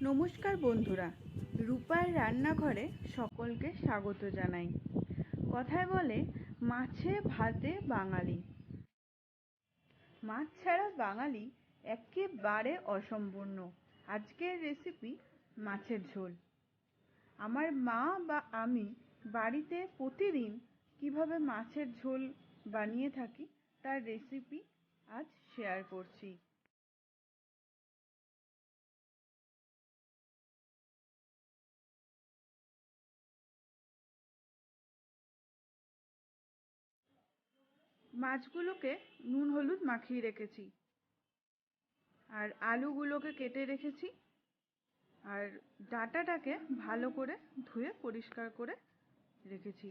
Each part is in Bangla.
নমস্কার বন্ধুরা, রূপার রান্নাঘরে সকলকে স্বাগত জানাই। কথায় বলে মাছে ভাতে বাঙালি। মাছ ছাড়া বাঙালি একেবারে অসম্পূর্ণ। আজকের রেসিপি মাছের ঝোল। আমার মা বা আমি বাড়িতে প্রতিদিন কিভাবে মাছের ঝোল বানিয়ে থাকি তার রেসিপি আজ শেয়ার করছি। মাছগুলোকে নুন হলুদ মাখিয়ে রেখেছি, আর আলুগুলোকে কেটে রেখেছি, আর ডাঁটাটাকে ভালো করে ধুয়ে পরিষ্কার করে রেখেছি।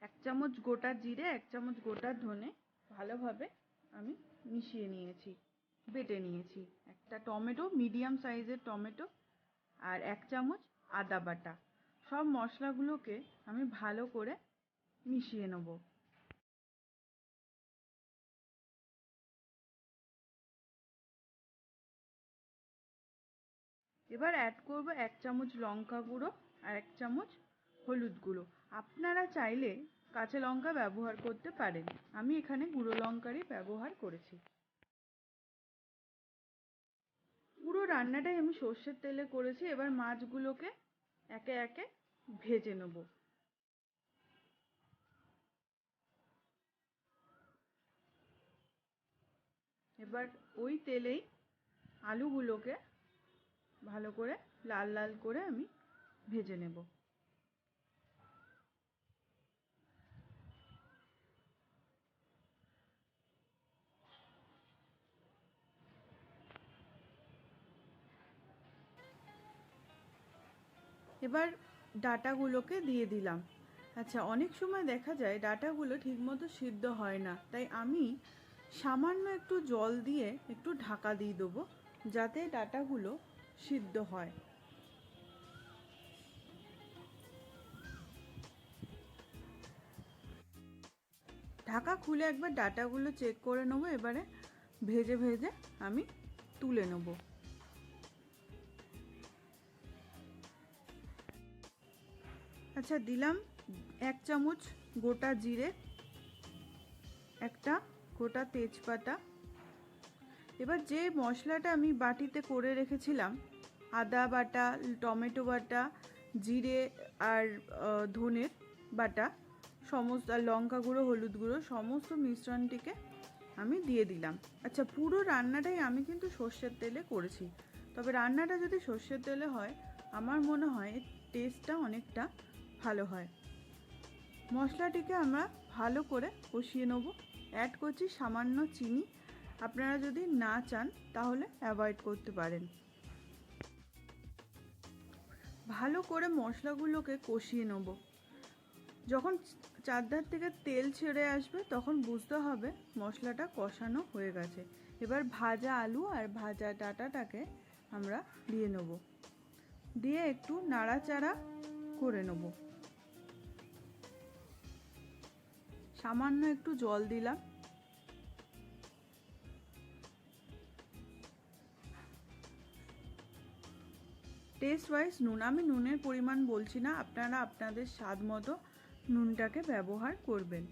1 চামচ গোটা জিরে, 1 চামচ গোটা ধনে ভালোভাবে আমি মিশিয়ে নিয়েছি, বেটে নিয়েছি। একটা টমেটো, মিডিয়াম সাইজের টমেটো, আর 1 চামচ আদা বাটা। সব মশলাগুলোকে আমি ভালো করে মিশিয়ে নেব। এবার অ্যাড করব 1 চামচ লঙ্কা গুঁড়ো আর 1 চামচ হলুদ গুঁড়ো। আপনারা চাইলে কাঁচা লঙ্কা ব্যবহার করতে পারেন, আমি এখানে গুঁড়ো লঙ্কারই ব্যবহার করেছি। পুরো রান্নাটাই আমি সর্ষের তেলে করেছি। এবার মাছগুলোকে একে একে ভেজে নেব। এবার ওই তেলেই আলুগুলোকে ভালো করে লাল লাল করে আমি ভেজে নেব। এবার ডাঁটাগুলোকে দিয়ে দিলাম। আচ্ছা, অনেক সময় দেখা যায় ডাঁটাগুলো ঠিকমতো সিদ্ধ হয় না, তাই আমি সামান্য একটু জল দিয়ে একটু ঢাকা দিয়ে দেবো, যাতে ডাঁটাগুলো সিদ্ধ হয়। ঢাকা খুলে একবার ডাঁটাগুলো চেক করে নেবো। এবারে ভেজে ভেজে আমি তুলে নেব। আচ্ছা, দিলাম 1 চামচ গোটা জিরে, একটা গোটা তেজপাতা। এবার যে মশলাটা আমি বাটিতে করে রেখেছিলাম, আদা বাটা, টমেটো বাটা, জিরে আর ধনের বাটা সমস্ত, আর লঙ্কা গুঁড়ো, হলুদ গুঁড়ো, সমস্ত মিশ্রণটিকে আমি দিয়ে দিলাম। আচ্ছা, পুরো রান্নাটাই আমি কিন্তু সর্ষের তেলে করেছি, তবে রান্নাটা যদি সর্ষের তেলে হয় আমার মনে হয় টেস্টটা অনেকটা ভালো হয়। মশলাটিকে আমরা ভালো করে কষিয়ে নেব। অ্যাড করছি সামান্য চিনি, আপনারা যদি না চান তাহলে অ্যাভয়েড করতে পারেন। ভালো করে মশলাগুলোকে কষিয়ে নেব। যখন চারধার থেকে তেল ছেড়ে আসবে তখন বুঝতে হবে মশলাটা কষানো হয়ে গেছে। এবার ভাজা আলু আর ভাজা ডাঁটাটাকে আমরা দিয়ে নেব, দিয়ে একটু নাড়াচাড়া করে নেব। সামান্য একটু জল দিলাম। টেস্ট ওয়াইজ নুন, আমি নুনের পরিমাণ বলছি না, আপনারা আপনাদের স্বাদ মতো নুনটাকে ব্যবহার করবেন।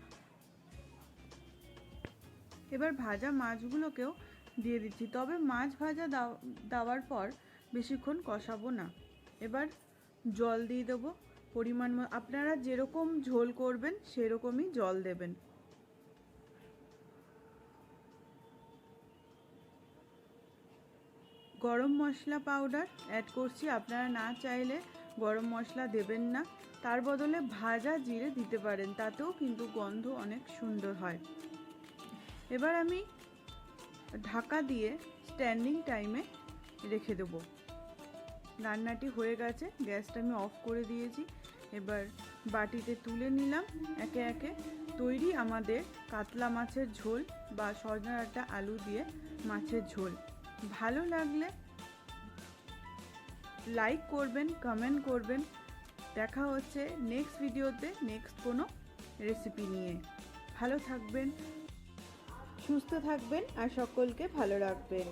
এবার ভাজা মাছগুলোকেও দিয়ে দিচ্ছি, তবে মাছ ভাজা দেওয়ার পর বেশিক্ষণ কষাবো না। এবার জল দিয়ে দেবো পরিমাণ, আপনারা যেরকম ঝোল করবেন সেরকমই জল দেবেন। গরম মশলা পাউডার অ্যাড করছি, আপনারা না চাইলে গরম মশলা দেবেন না, তার বদলে ভাজা জিরে দিতে পারেন, তাতেও কিন্তু গন্ধ অনেক সুন্দর হয়। এবার আমি ঢাকা দিয়ে স্ট্যান্ডিং টাইমে রেখে দেবো। রান্নাটি হয়ে গেছে, গ্যাসটা আমি অফ করে দিয়েছি। এবার বাটিতে তুলে নিলাম একে একে। তৈরি আমাদের কাতলা মাছের ঝোল বা সজনা ডাঁটা আলু দিয়ে মাছের ঝোল। ভালো লাগলে লাইক করবেন, কমেন্ট করবেন। দেখা হচ্ছে নেক্সট ভিডিওতে নেক্সট কোনো রেসিপি নিয়ে। ভালো থাকবেন, সুস্থ থাকবেন আর সকলকে ভালো রাখবেন।